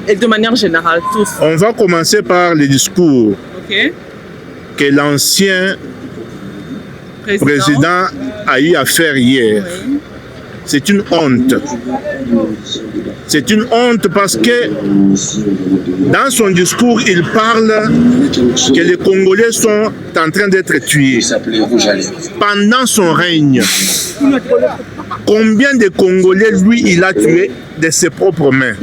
et de manière générale, tous. On va commencer par les discours que l'ancien président a eu à faire hier. Oui. C'est une honte. C'est une honte parce que dans son discours, il parle que les Congolais sont en train d'être tués. Pendant son règne, combien de Congolais, lui, il a tué de ses propres mains?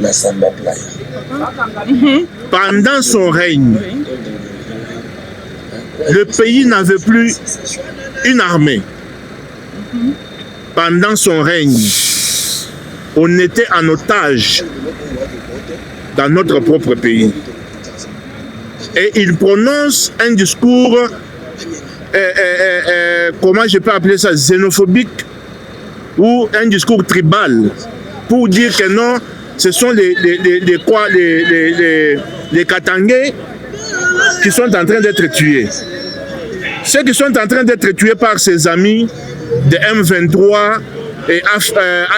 Pendant son règne, le pays n'avait plus une armée. Pendant son règne, on était en otage dans notre propre pays. Et il prononce un discours, comment je peux appeler ça, xénophobique, ou un discours tribal, pour dire que non, ce sont les Katangais qui sont en train d'être tués. Ceux qui sont en train d'être tués par ses amis de M23 et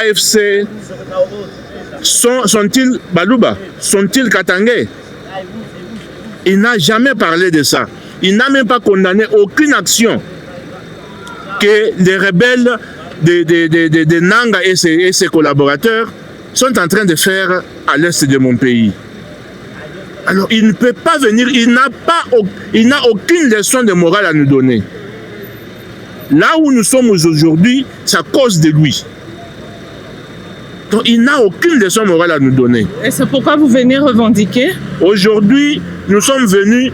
AFC, sont-ils Baluba? Sont-ils Katangais? Il n'a jamais parlé de ça. Il n'a même pas condamné aucune action que les rebelles de Nanga et ses collaborateurs sont en train de faire à l'est de mon pays. Alors il ne peut pas venir, il n'a aucune leçon de morale à nous donner. Là où nous sommes aujourd'hui, c'est à cause de lui. Donc il n'a aucune leçon morale à nous donner. Et c'est pourquoi vous venez revendiquer? Aujourd'hui, nous sommes venus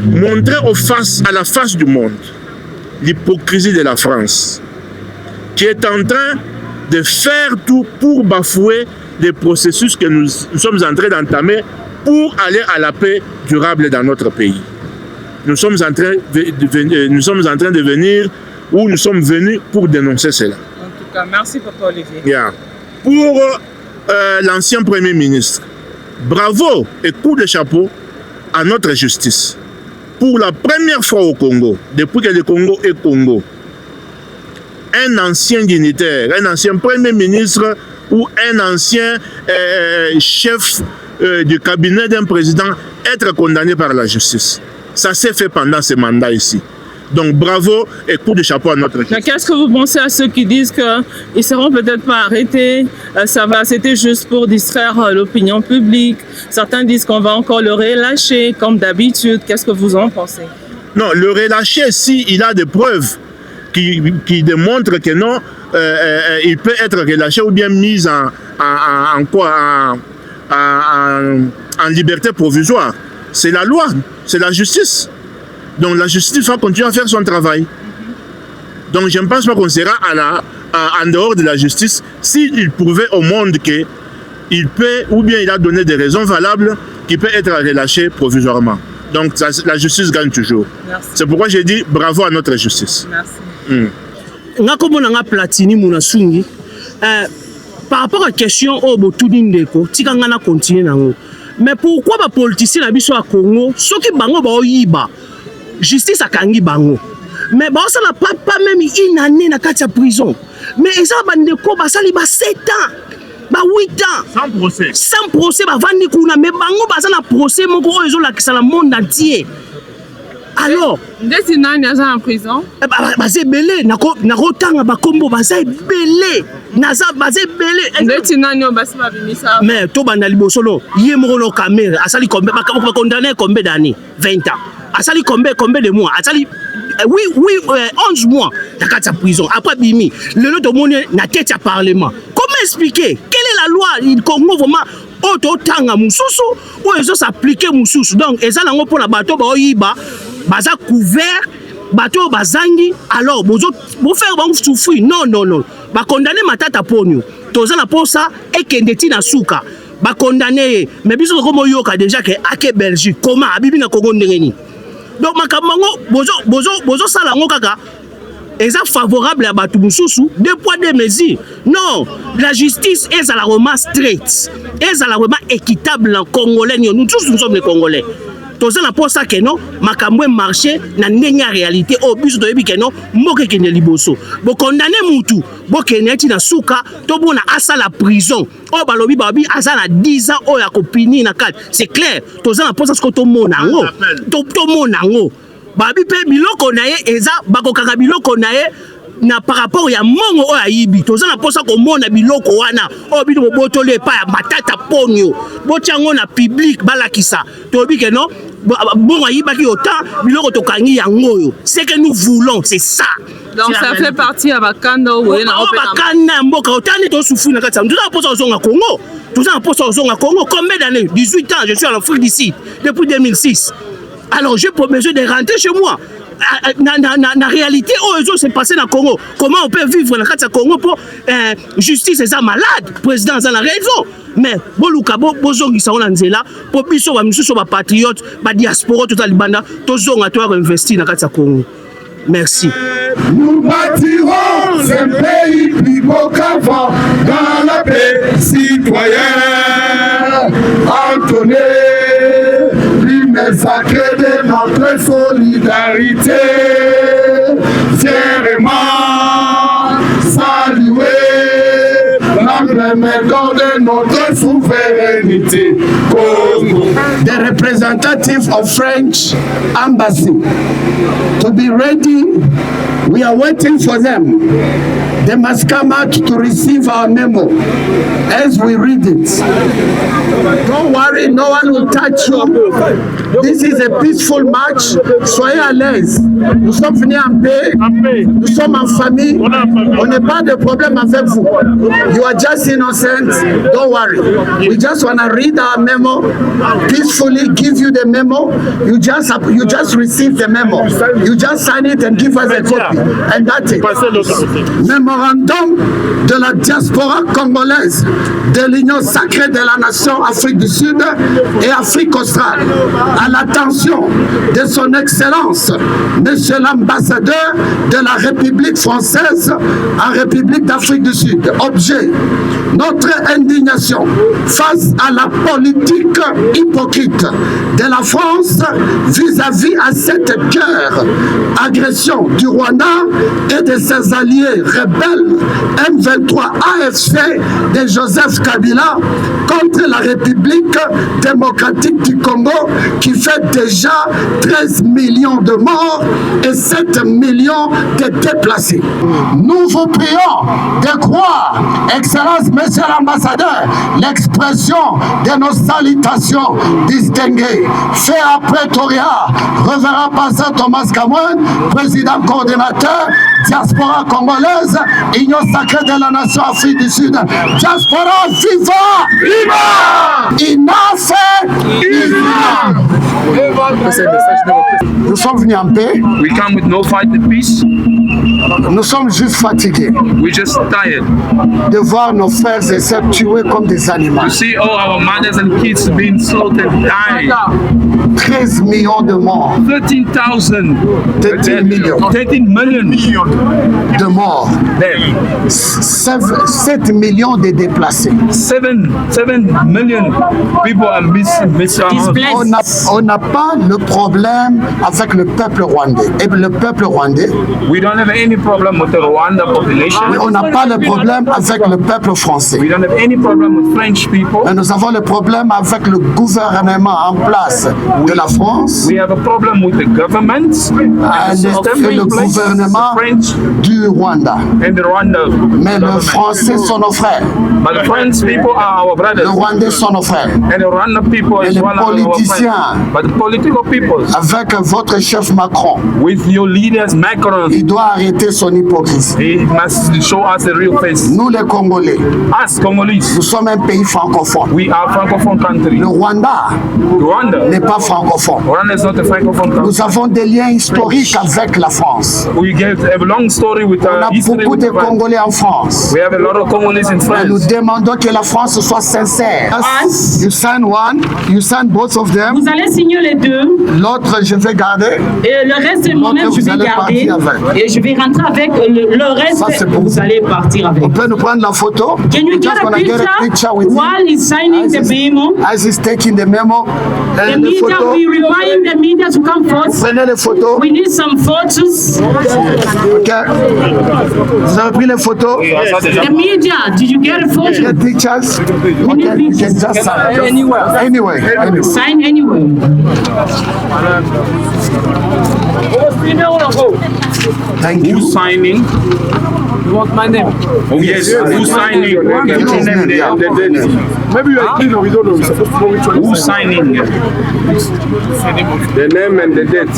montrer à la face du monde l'hypocrisie de la France, qui est en train de faire tout pour bafouer les processus que nous sommes en train d'entamer pour aller à la paix durable dans notre pays. Nous sommes en train de venir où nous sommes venus pour dénoncer cela. En tout cas, merci Papa Olivier. Yeah. Pour l'ancien Premier ministre, bravo et coup de chapeau à notre justice. Pour la première fois au Congo, depuis que le Congo est Congo, un ancien dignitaire, un ancien Premier ministre ou un ancien chef du cabinet d'un président être condamné par la justice. Ça s'est fait pendant ce mandat ici. Donc bravo et coup de chapeau à notre justice. Qu'est-ce que vous pensez à ceux qui disent qu'ils ne seront peut-être pas arrêtés, c'était juste pour distraire l'opinion publique. Certains disent qu'on va encore le relâcher comme d'habitude. Qu'est-ce que vous en pensez? Non, le relâcher, s'il a des preuves qui démontrent que non, il peut être relâché ou bien mis en liberté provisoire. C'est la loi, c'est la justice. Donc la justice va continuer à faire son travail. Donc je ne pense pas qu'on sera en dehors de la justice s'il prouvait au monde qu'il peut, ou bien il a donné des raisons valables, qu'il peut être relâché provisoirement. Donc la justice gagne toujours. C'est pourquoi j'ai dit bravo à notre justice. Merci. Nga Platini Munasungi, par rapport à la question au Ndeko, tika nga na continuer nango. Mais pourquoi les politiciens na biso à Congo, ceux qui bango ba oyiba, justice a kangi bango. Mais ba ça n'a pas même une année na kati ya prison. Mais ça bandeko ba sali ba 7 ans. Ba 8 ans. Sans procès. Sans procès ba vandi kuna mais bango ba ça na procès moko oyo la kisa la monde entier. Alors, ndeti nani aza en prison? Baze belé nako tanga ba kombo baza belé. Naza baze belé. Ndeti nani o basi ba bimisa? Mais to bana libosolo, yé moko no caméra, asali combien ba condamné combien d'années? 20 ans. Asali combien de mois? Asali 11 mois dans la prison. Après bimi, le lot de monde na tête à parlement. Comment expliquer? Quelle est la loi il Congo vraiment auto tanga mususu ou ils ont s'appliquer mususu. Donc et ça lango pour la bateau ba oyiba baza couvert bato bazangi alors bozo faire bango souffrir non ba condamner Matata Ponyo toza na posa ekende ti na suka ba condamner mais biso ko moyoka déjà que ake Belgique comment abibi na Congo ndengeni donc makamango bozo sala ngo kaka est favorable à bato mususu deux poids deux mesures non la justice est à la vraiment straight est à la vraiment équitable en congolais nous tous nous sommes les congolais toza na posa que non makambo marché na ndenge réalité au biso to yebi que non mboke kende liboso bo condamner mutu bo keneti na suka to bona asa la prison o balobi babi asa na 10 ans o ya kopini na kat c'est clair toza na posa ce to monango to monango babi pe biloko na ye eza bakokaka biloko na ye na par rapport ya mongo o ayibi toza na posa ko mona biloko wana o bino botolo epa ya Matata Ponyo botiango na public balakisa to bi que non bon ayibaki autant biloko tokangi yango yo c'est que nous voulons c'est ça donc ça fait partie ya bakanda o na bakanda mboka otani to souffrir na kati toza na posa ozonga Congo toza na posa ozonga Congo combien d'années 18 ans je suis en Afrique d'ici depuis 2006 alors j'ai pour besoin de rentrer chez moi na réalité oh c'est passé dans Congo comment on peut vivre dans le Congo pour justice est malade président a la raison mais boluka bozongi sa on nzela pour biso ba misusu ba patriote ba diaspora total banda tozonga to investir dans le Congo merci. Nous bâtirons un pays plus beau qu'avant dans la paix citoyenne. Antoné, l'hymne sacré de notre solidarité. Fièrement saluer l'emblème de notre souveraineté. The representative of French embassy to be ready. We are waiting for them. They must come out to receive our memo as we read it. Don't worry, no one will touch you. This is a peaceful march. Soyez à l'aise. Nous sommes venus en paix. Nous sommes en famille. On n'a pas de problème avec vous. You are just innocent. Don't worry. We just want to read our memo peacefully, give you the memo. You just receive the memo. You just sign it and give us a copy. And that's it. Mémorandum de la diaspora congolaise de l'Union sacrée de la nation Afrique du Sud et Afrique australe à l'attention de son Excellence, Monsieur l'ambassadeur de la République française en République d'Afrique du Sud. Objet, notre indignation face à la politique hypocrite de la France vis-à-vis à cette guerre, agression du Rwanda et de ses alliés rebelles M23 AFC de Joseph Kabila contre la République démocratique du Congo qui fait déjà 13 millions de morts et 7 millions de déplacés. Nous vous prions de croire, Excellence Monsieur l'ambassadeur, l'expression de nos salutations distinguées. Fait à Pretoria, Révérend Pasteur Thomas Kamwen, président coordinateur, diaspora congolaise, Union sacrée de la nation Afrique du Sud. Diaspora viva! Viva! Inafe! Nous sommes venus en paix. We come with no fight and peace. Nous sommes juste fatigués. We're just tired. De voir nos frères et sœurs tués comme des animaux. To see all our mothers and kids being slaughtered, dying. 13 millions de morts. 13 millions. 13 million de morts. 7 millions de déplacés. 7 million people are missing. On n'a pas le problème avec le peuple rwandais. Et le peuple rwandais. We don't have any problem with the Rwanda population. Mais on n'a pas le problème avec le peuple français. We don't have any problem with French people. Mais nous avons le problème avec le gouvernement en place de la France. We have a problem with the government et le gouvernement du Rwanda. And the Rwanda mais les Français sont nos frères. But the French people are our brothers. Les Rwandais sont nos frères. And the Rwanda people et as les well politiciens, but the political people, avec votre chef Macron, with your leaders Macron, il doit arrêter son hypocrisie. He must show us the real face. Nous les Congolais, us Congolese, nous sommes un pays francophone. We are francophone country. Le Rwanda n'est pas francophone. francophones. Oran is not a francophone country. Nous avons des liens historiques avec la France. We get a long story with On a history beaucoup with de France. Congolais en France. We have a lot of Congolese in Et nous France. demandons que la France soit sincère. You sign one, you sign both of them. Vous allez signer les deux. L'autre, je vais garder. Et le reste, moi-même, L'autre, je vous vais allez garder. partir avec. Et je vais rentrer avec le reste. Ça, c'est pour vous allez partir avec. On peut nous prendre la photo. Can you get Just a gonna get a picture picture with while him. he's signing the memo? As he's taking the memo. The And the media, photo. we remind the media to come forth. Prenez les photos. We need some photos. Ok. Vous avez pris les photos? The media, did you get a photo? Get pictures? Okay, you can just sign. Anywhere. Anyway. Sign anywhere. Thank you. Who's signing? You want my name? Oh yes, who's signing? The name, the date. Maybe you are clean, we don't know. We're supposed to know which one. Who's signing? The name and the date.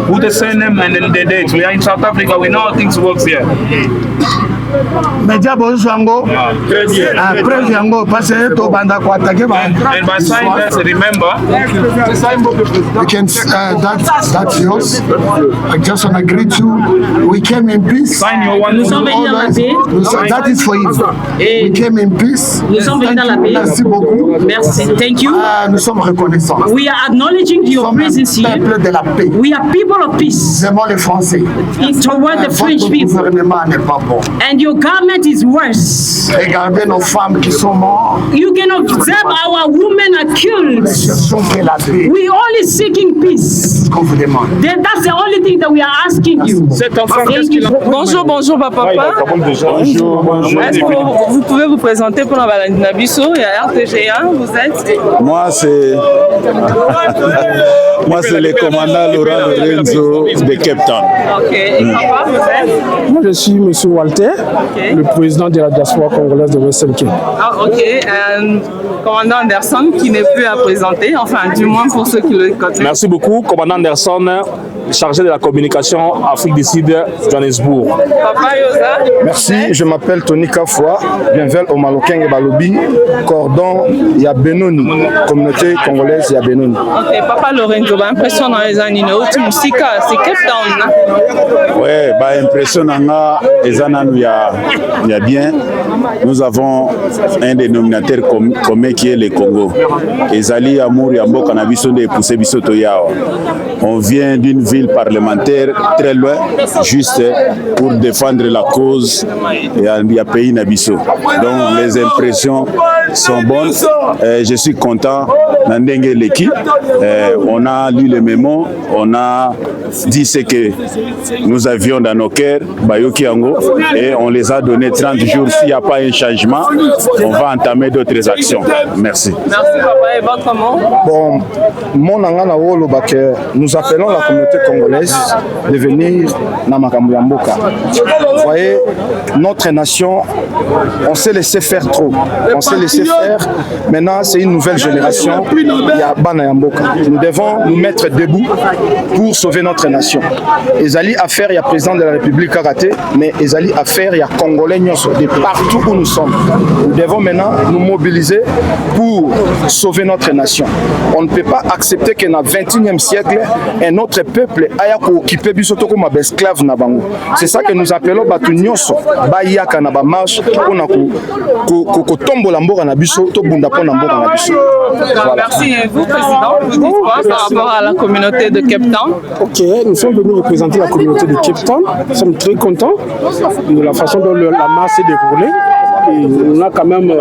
Who the surname and then the date? We are in South Africa. We know how things work here. Media bozo yango. Preuve yango parce que to banda ko attaquer ba. And by signing that, remember. You can that's yours. I just want to greet you. We came in peace. Sign your one. Nous sommes venus dans la paix. That is for you. We came in peace. Nous sommes venus dans la paix. Merci beaucoup. Merci. Thank you. Nous sommes reconnaissants. We are acknowledging your presence here. Peuple de la paix. We are people of peace. Nous aimons les Français. Toward the French Votre people. gouvernement n'est pas bon. And your government is worse. Regardez nos femmes qui sont mortes. You can observe our women are killed. Cherchons que la paix. We only seeking peace. Ce qu'on vous demande. That's the only thing that we are asking you. Thank you. Bonjour, bonjour, papa. Bonjour, bonjour. Est-ce que vous pouvez vous présenter pour la Valentina Bisso et à RTG1, vous êtes? Moi, c'est le commandant Laurent Lorenzo de Cape Town. Ok. Et papa, vous êtes? Moi, je suis M. Walter, le président de la diaspora congolaise de Western Cape. Ah, ok. Commandant Anderson qui n'est plus à présenter, enfin, du moins pour ceux qui le connaissent. Merci beaucoup, commandant Anderson, chargé de la communication Afrique du Sud, Johannesburg. Papa Yosa. Merci, je m'appelle Tony Kafwa, bienvenue au Malokeng et Balobi, cordon Yabenoni, communauté congolaise Yabenoni. Ok, Papa Lorenzo, impression dans les années, tu musique, c'est Cape Town. Ouais, impression il y a bien. Nous avons un dénominateur commun qui est le Congo. Ezali Amour Yambo Kanabiso de Poussé Bisoto Yao. On vient d'une ville parlementaire très loin, juste pour défendre la cause et pays Nabiso. Donc les impressions sont bonnes. Je suis content d'Andenge Leki. On a lu le mémo, on a dit ce que nous avions dans nos cœurs, Bayoki Yango, et on les a donné 30 jours. S'il n'y a pas un changement, on va entamer d'autres actions. Merci. Merci papa, et votre nom? Bon, mon angana wolo que nous appelons la communauté congolaise de venir na makambo ya mboka. Vous voyez, notre nation, on s'est laissé faire trop. On s'est laissé faire. Maintenant, c'est une nouvelle génération. Il y a Bana ya mboka. Nous devons nous mettre debout pour sauver notre nation. Ezali affaire, il y a président de la République Karaté, mais Ezali affaire, il y a Congolais de partout où nous sommes. Nous devons maintenant nous mobiliser pour sauver notre nation. On ne peut pas accepter que dans le 21e siècle, un autre peuple ait occupé bisoto comme esclave na bango. C'est ça que nous appelons batu nyonso bayaka na ba marche pour ko tombola mboka na biso to bunda pona mboka na biso. Merci et vous président, vous dites quoi par rapport à la communauté de Cape Town? Ok, nous sommes venus représenter la communauté de Cape Town. Nous sommes très contents de la façon dont la marche s'est déroulée. Et on a quand même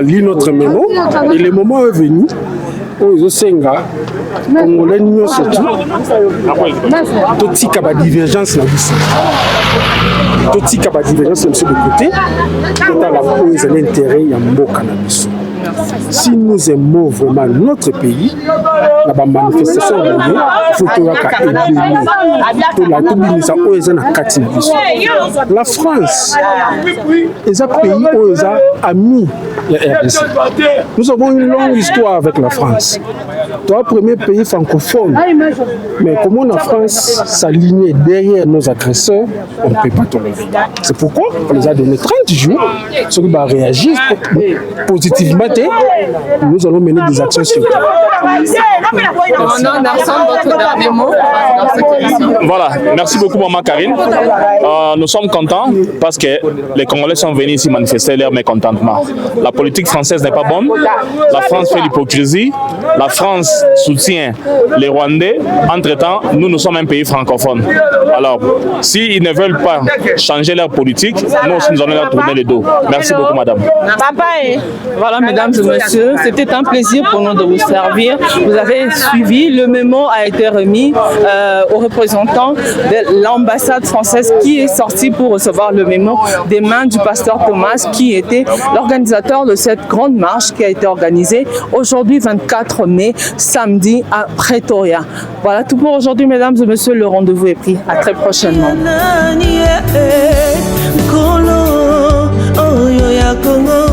lu notre mémo. Et le moment est venu où ils ont senga, Congolais nous surtout, tout la divergence là ici. Tout la divergence de côté, tout à la cause de l'intérêt il y a un beau cannabis. Si nous aimons vraiment notre pays, la manifestation il faut que la France est un pays où ils ont amis la RDC. Nous avons une longue histoire avec la France. Toi, premier pays francophone. Mais comment la France s'alignait derrière nos agresseurs, on ne peut pas tolérer. C'est pourquoi on les a donné 30 jours. Ceux qui réagissent positivement, nous allons mener des actions sur eux. Voilà, merci beaucoup Maman Karine. Nous sommes contents parce que les Congolais sont venus ici manifester leur mécontentement. La politique française n'est pas bonne, la France fait l'hypocrisie, la France soutient les Rwandais. Entre-temps, nous sommes un pays francophone. Alors, s'ils ne veulent pas changer leur politique, nous aussi nous allons leur tourner le dos. Merci beaucoup madame. Voilà mesdames et messieurs, c'était un plaisir pour nous de vous servir. Vous avez suivi, le mémo a été remis aux représentants de l'ambassade française qui est sorti pour recevoir le mémo des mains du pasteur Thomas qui était l'organisateur de cette grande marche qui a été organisée aujourd'hui 24 mai, samedi à Pretoria. Voilà tout pour aujourd'hui mesdames et messieurs, le rendez-vous est pris. À très prochainement. Congo